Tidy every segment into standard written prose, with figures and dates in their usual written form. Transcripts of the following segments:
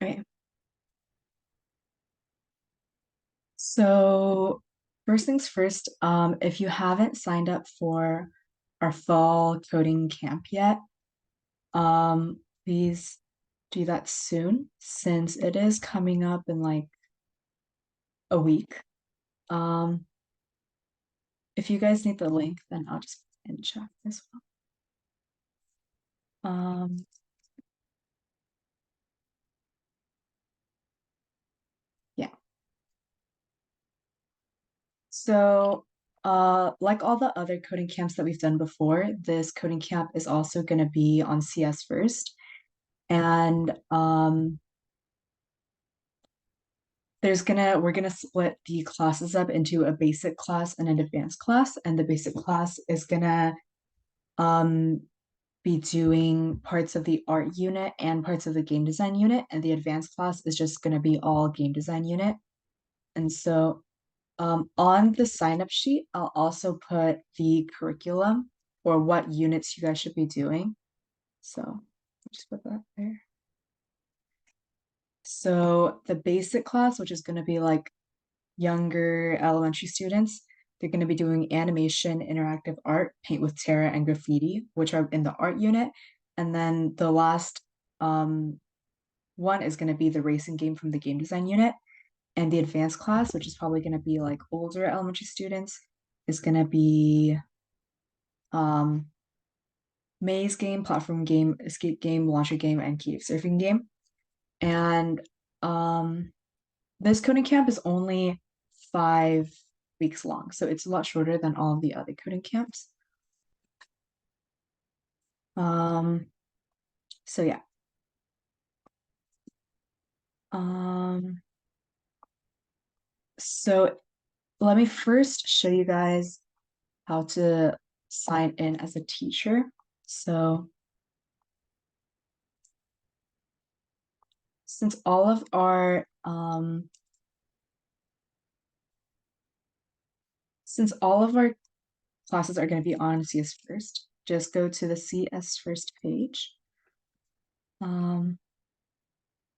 Okay. So first things first, if you haven't signed up for our fall coding camp yet, please do that soon since it is coming up in like a week. Um, if you guys need the link, then I'll just put it in chat as well. Yeah. So, like all the other coding camps that we've done before, this coding camp is also going to be on CS first. And we're gonna split the classes up into a basic class and an advanced class, and the basic class is gonna um be doing parts of the art unit and parts of the game design unit, and the advanced class is just gonna be all game design unit. And so on the sign up sheet, I'll also put the curriculum or what units you guys should be doing. So just put that there. So the basic class, which is going to be like younger elementary students, they're going to be doing animation, interactive art, paint with Terra, and graffiti, which are in the art unit. And then the last one is going to be the racing game from the game design unit. And the advanced class, which is probably going to be like older elementary students, is going to be um, maze game, platform game, escape game, launcher game, and cave surfing game. And this coding camp is only 5 weeks long, so it's a lot shorter than all of the other coding camps. Um, so yeah. Um, so let me first show you guys how to sign in as a teacher. So since all of our classes are going to be on CS First, just go to the CS First page.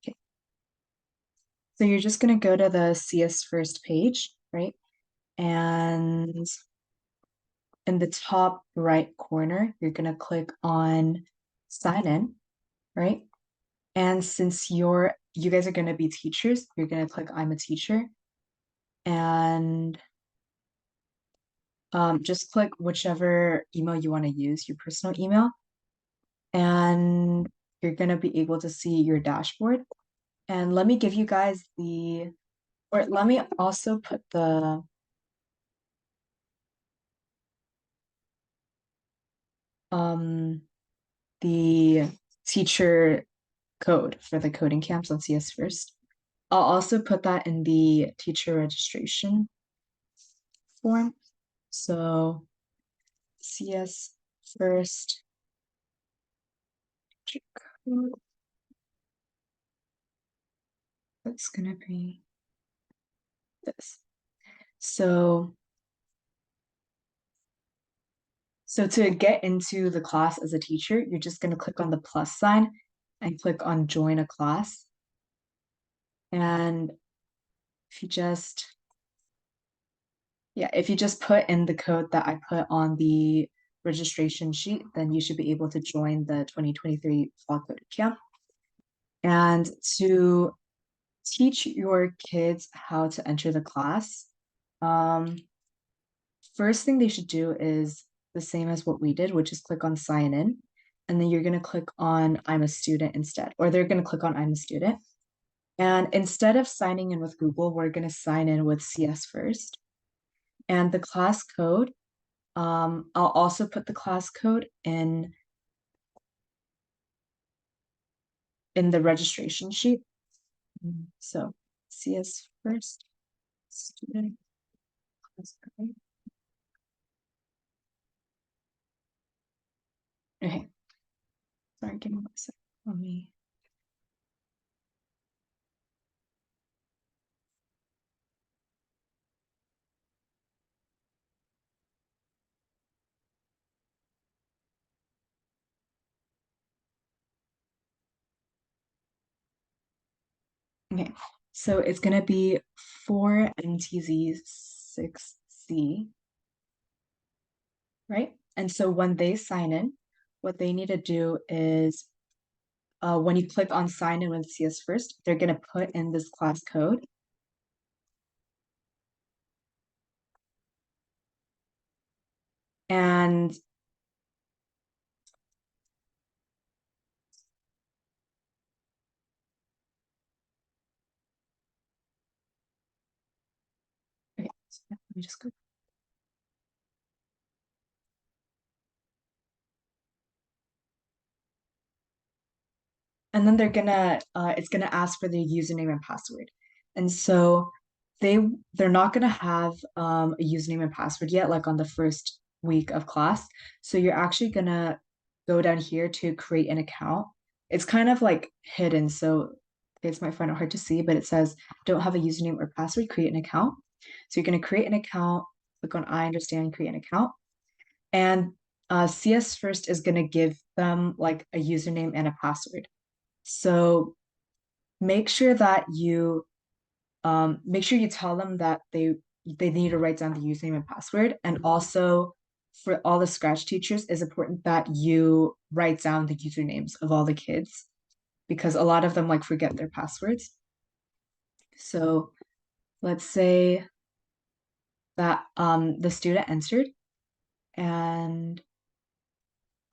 Okay. So you're just going to go to the CS First page, right? And in the top right corner, you're going to click on sign in, right? And since you guys are going to be teachers, you're going to click I'm a teacher and just click whichever email you want to use, your personal email, and you're going to be able to see your dashboard. And let me give you guys or let me also put um, the teacher code for the coding camps on CS First. I'll also put that in the teacher registration form. So CS First teacher code, that's gonna be this. So to get into the class as a teacher, you're just gonna click on the plus sign and click on join a class. And if you just if you just put in the code that I put on the registration sheet, then you should be able to join the 2023 Fall Coding Camp. And to teach your kids how to enter the class, um, first thing they should do is the same as what we did, which is click on sign in. And then you're going to click on I'm a student instead, or they're going to click on I'm a student. And instead of signing in with Google, we're going to sign in with CS First. And the class code, I'll also put the class code in the registration sheet. So CS First student class code. Okay, sorry, give me 1 second. Let me. Okay, so it's gonna be 4NTZ6C, right? And so when they sign in, what they need to do is when you click on sign in with CS First, they're gonna put in this class code. And okay, so let me just go. And then it's gonna ask for their username and password. And so they they're not gonna have a username and password yet, like on the first week of class. So you're actually gonna go down here to create an account. It's kind of like hidden, so kids might find it hard to see, but it says don't have a username or password, create an account. So you're gonna create an account, click on I understand, create an account. And CS First is gonna give them like a username and a password. So make sure that you make sure you tell them that they need to write down the username and password. And also for all the Scratch teachers, it's important that you write down the usernames of all the kids because a lot of them like forget their passwords. So let's say that the student entered and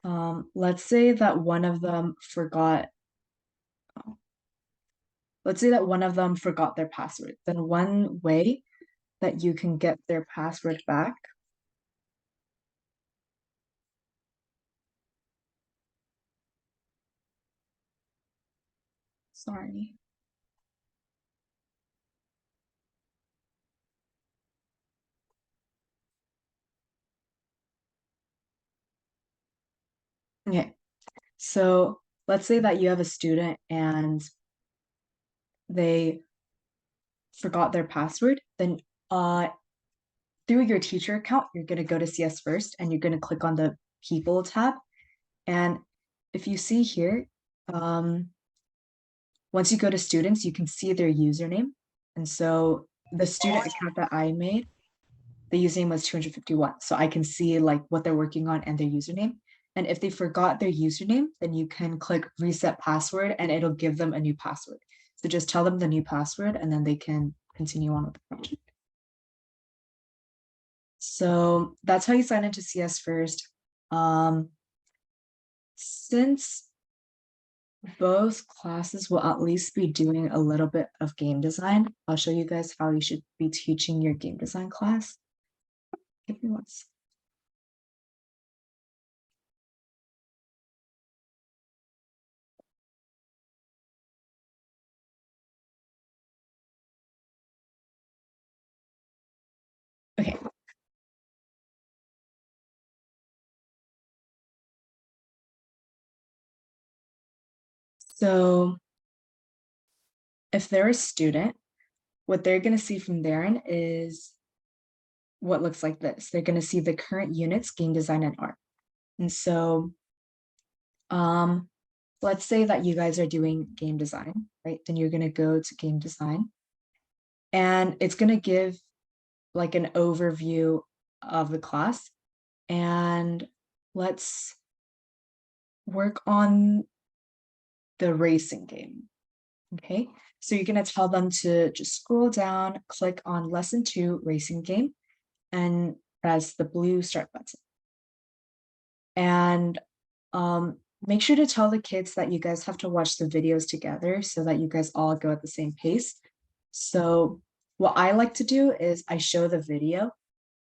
let's say that one of them forgot let's say that one of them forgot their password. Then one way that you can get their password back. Sorry. Okay. So let's say that you have a student and they forgot their password, then through your teacher account, you're going to go to CS First and you're going to click on the People tab. And if you see here, um, once you go to students, you can see their username. And so the student account that I made, the username was 251. So I can see like what they're working on and their username. And if they forgot their username, then you can click reset password and it'll give them a new password. So just tell them the new password and then they can continue on with the project. So that's how you sign into CS First. Since both classes will at least be doing a little bit of game design, I'll show you guys how you should be teaching your game design class. Give me one second. Okay. So if they're a student, what they're going to see from there in is what looks like this. They're going to see the current units, game design and art. And so let's say that you guys are doing game design, right? Then you're going to go to game design and it's going to give like an overview of the class. And let's work on the racing game. Okay, so you're going to tell them to just scroll down, click on lesson 2 racing game, and press the blue start button. And make sure to tell the kids that you guys have to watch the videos together so that you guys all go at the same pace. So what I like to do is I show the video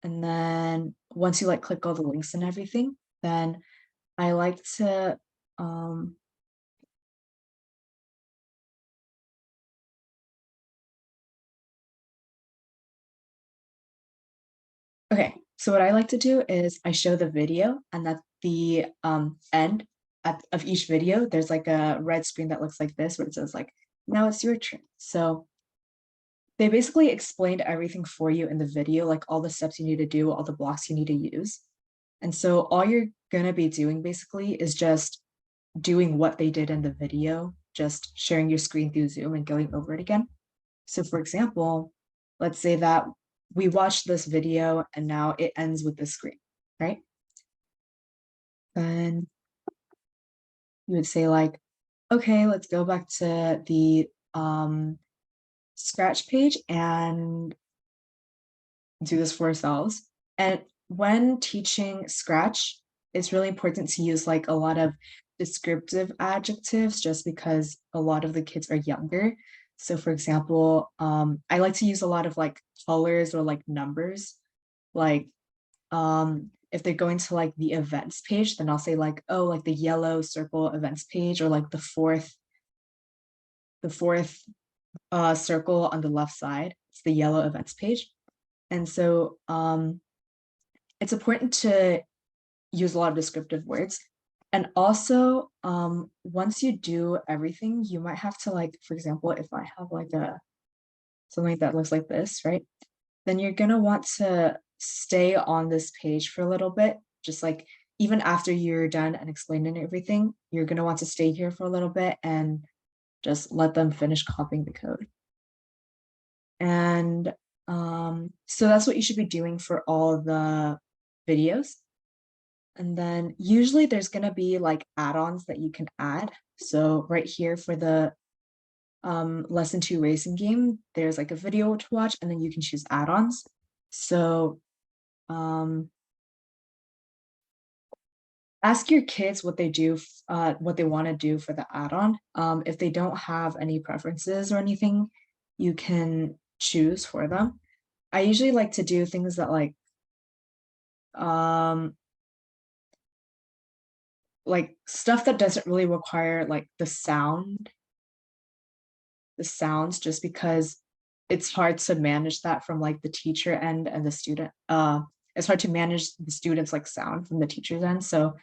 and then once you like click all the links and everything, then I like to okay, so what I like to do is I show the video and at the end of each video, there's like a red screen that looks like this where it says like, now it's your turn. So they basically explained everything for you in the video, like all the steps you need to do, all the blocks you need to use. And so all you're gonna be doing basically is just doing what they did in the video, just sharing your screen through Zoom and going over it again. So for example, let's say that we watched this video and now it ends with the screen, right? Then you would say like, okay, let's go back to the Scratch page and do this for ourselves. And when teaching Scratch, it's really important to use like a lot of descriptive adjectives just because a lot of the kids are younger. So for example, I like to use a lot of like colors or like numbers. Like if they're going to like the events page, then I'll say like, oh, like the yellow circle events page, or like the fourth circle on the left side. It's the yellow events page. And so it's important to use a lot of descriptive words. And also, once you do everything, you might have to like, for example, if I have like something that looks like this, right? Then you're gonna want to stay on this page for a little bit, just like even after you're done and explaining everything, you're gonna want to stay here for a little bit and just let them finish copying the code. And so that's what you should be doing for all the videos. And then usually there's going to be like add-ons that you can add. So right here for the lesson 2 racing game, there's like a video to watch and then you can choose add-ons. So ask your kids what they do, what they want to do for the add-on. If they don't have any preferences or anything, you can choose for them. I usually like to do things that like stuff that doesn't really require like the sounds, just because it's hard to manage that from like the teacher end and the student. It's hard to manage the students like sound from the teacher's end. So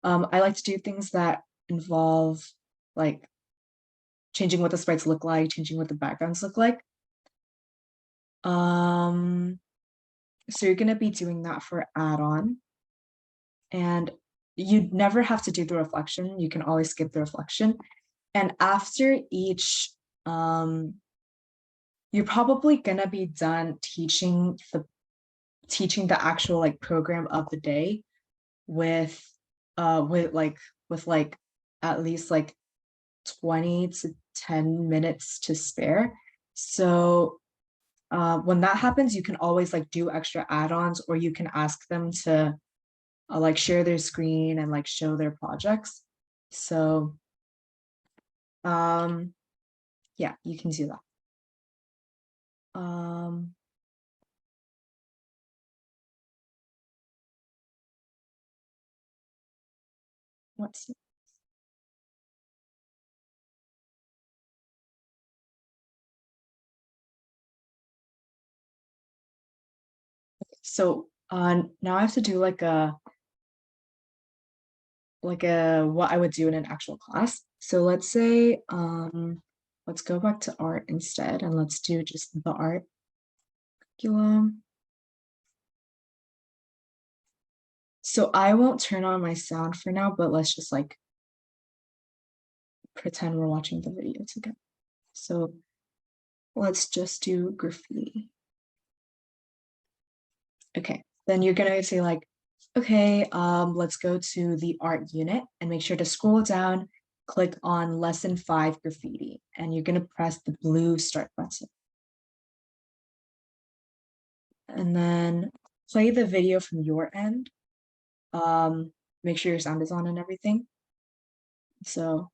I like to do things that involve like changing what the sprites look like, changing what the backgrounds look like. So you're gonna be doing that for add-on. And you never have to do the reflection. You can always skip the reflection. And after each, you're probably gonna be done teaching the actual like program of the day with at least like 20 to 10 minutes to spare. So when that happens, you can always like do extra add-ons, or you can ask them to like share their screen and like show their projects. So yeah, you can do that. Let's see. So now I have to do like a what I would do in an actual class. So let's say let's go back to art instead, and let's do just the art curriculum. So I won't turn on my sound for now, but let's just like pretend we're watching the video together. So let's just do graffiti. Okay, then you're gonna say like, okay, let's go to the art unit and make sure to scroll down, click on lesson 5 graffiti, and you're gonna press the blue start button. And then play the video from your end. Make sure your sound is on and everything. So,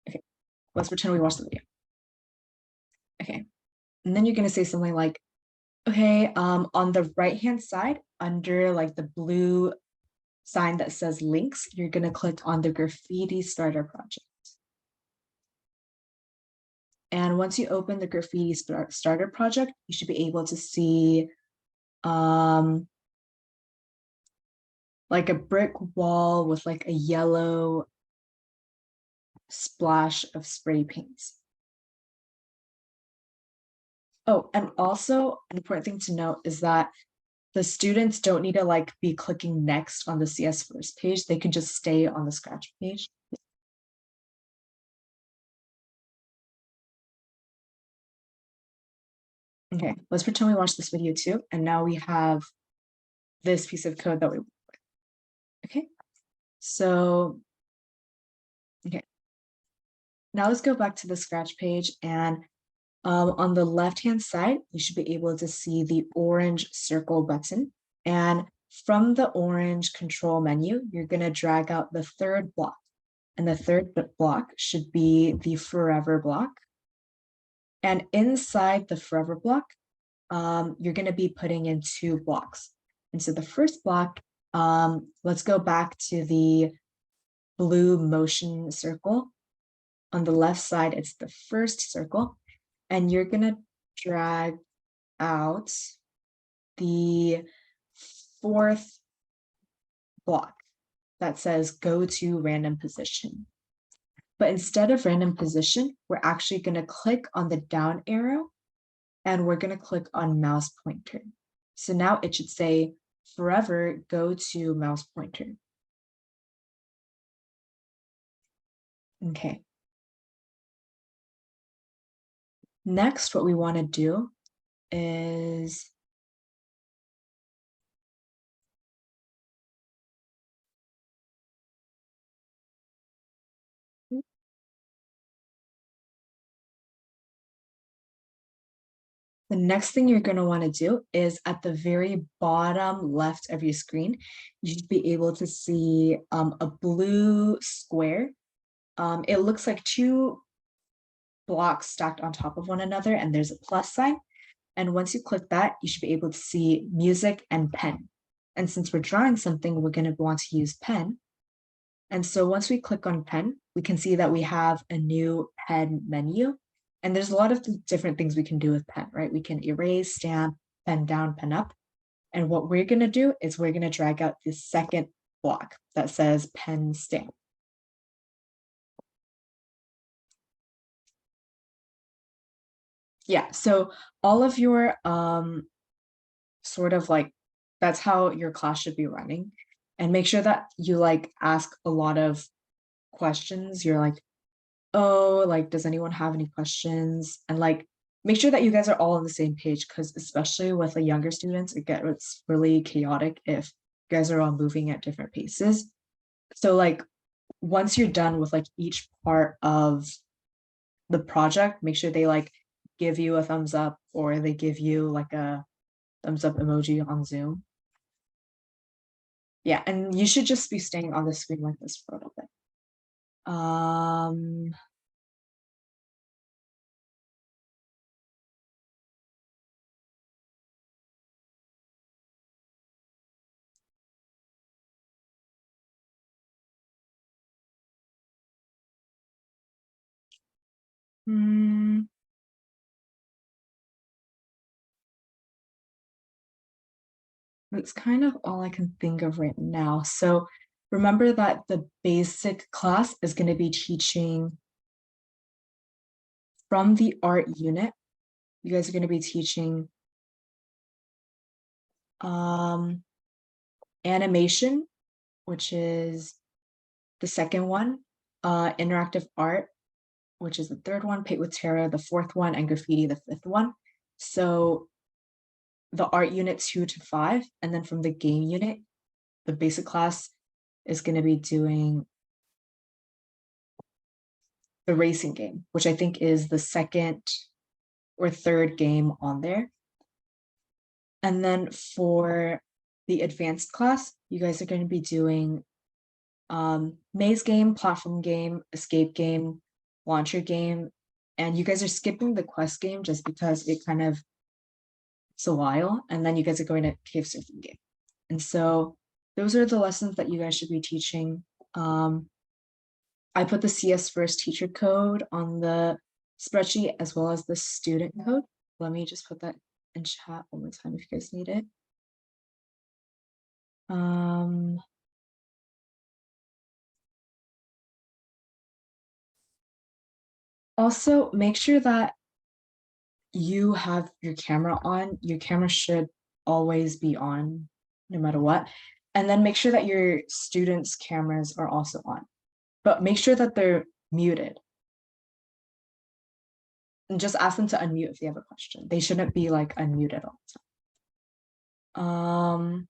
okay, let's pretend we watched the video. Okay, and then you're gonna say something like, okay, on the right-hand side, under like the blue sign that says links, you're gonna click on the graffiti starter project. And once you open the graffiti starter project, you should be able to see like a brick wall with like a yellow splash of spray paints. Oh, and also an important thing to note is that the students don't need to like be clicking next on the CS first page. They can just stay on the Scratch page. Okay, let's pretend we watched this video too, and now we have this piece of code that we, okay? So, okay, now let's go back to the Scratch page, and on the left-hand side, you should be able to see the orange circle button. And from the orange control menu, you're gonna drag out the third block. And the third block should be the forever block. And inside the forever block, you're gonna be putting in two blocks. And so the first block, let's go back to the blue motion circle. On the left side, it's the first circle. And you're gonna drag out the fourth block that says go to random position. But instead of random position, we're actually going to click on the down arrow and we're going to click on mouse pointer. So now it should say forever go to mouse pointer. Okay. Next, what we want to do is the next thing you're going to want to do is at the very bottom left of your screen, you should be able to see a blue square. It looks like two blocks stacked on top of one another, and there's a plus sign. And once you click that, you should be able to see music and pen. And since we're drawing something, we're going to want to use pen. And so once we click on pen, we can see that we have a new pen menu. And there's a lot of different things we can do with pen, right? We can erase, stamp, pen down, pen up. And what we're going to do is we're going to drag out the second block that says pen stamp. Yeah, so all of your sort of like, that's how your class should be running. And make sure that you like ask a lot of questions. You're like, oh, like, does anyone have any questions? And like, make sure that you guys are all on the same page, because especially with the younger students, it gets really chaotic if you guys are all moving at different paces. So like, once you're done with like each part of the project, make sure they like give you a thumbs up or they give you like a thumbs up emoji on Zoom. Yeah, and you should just be staying on the screen like this for a little bit. Hmm, that's kind of all I can think of right now. So remember that the basic class is going to be teaching from the art unit. You guys are going to be teaching animation, which is the second one, interactive art, which is the third one, paint with Terra, the fourth one, and graffiti, the fifth one. So the art unit 2 to 5, and then from the game unit, the basic class is going to be doing the racing game, which I think is the second or third game on there. And then for the advanced class, you guys are going to be doing maze game, platform game, escape game, launcher game, and you guys are skipping the quest game just because it kind of it's a while, and then you guys are going to cave surfing game. And so those are the lessons that you guys should be teaching. I put the CS first teacher code on the spreadsheet as well as the student code. Let me just put that in chat one more time if you guys need it. Also, make sure that you have your camera on. Your camera should always be on no matter what. And then make sure that your students' cameras are also on, but make sure that they're muted. And just ask them to unmute if they have a question. They shouldn't be like unmuted all the time.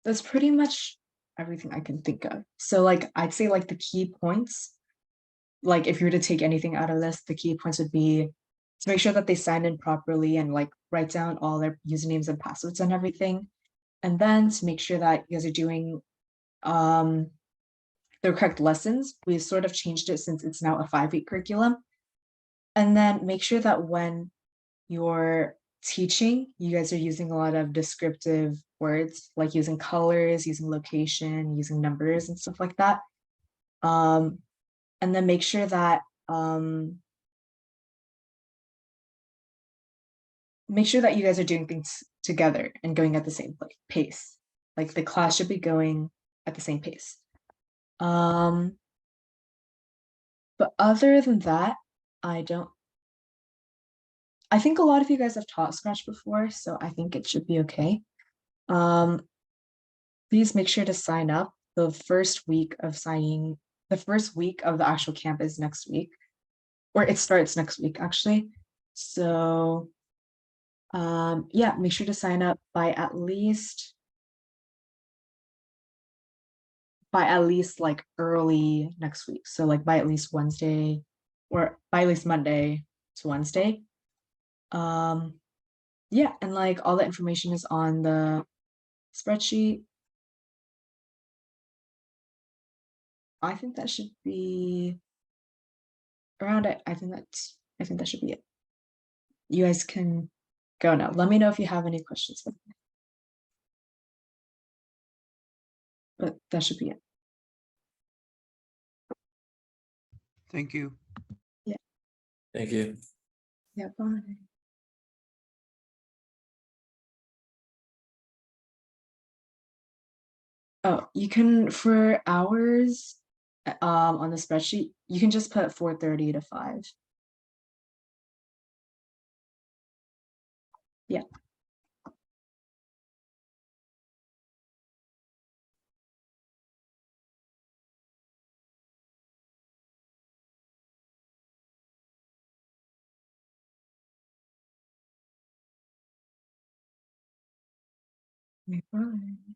That's pretty much everything I can think of. So like I'd say like the key points, like if you were to take anything out of this, the key points would be to make sure that they sign in properly and like write down all their usernames and passwords and everything. And then to make sure that you guys are doing um the correct lessons. We sort of changed it since it's now a 5-week curriculum. And then make sure that when you're teaching, you guys are using a lot of descriptive words, like using colors, using location, using numbers and stuff like that. Um, and then make sure that you guys are doing things together and going at the same pace. Like the class should be going at the same pace. But other than that, I don't. I think a lot of you guys have taught Scratch before, so I think it should be okay. Um, please make sure to sign up. The first week of the actual camp is next week, or it starts next week actually. So yeah, make sure to sign up by at least like early next week. So like by at least Wednesday or by at least Monday to Wednesday. Um, yeah, and like all the information is on the spreadsheet. I think that should be around it. I think that should be it. You guys can go now. Let me know if you have any questions, but that should be it. Thank you. Yeah. Thank you. Yeah, bye. Oh, you can for hours on the spreadsheet, you can just put 4:30 to 5. Yeah. Bye.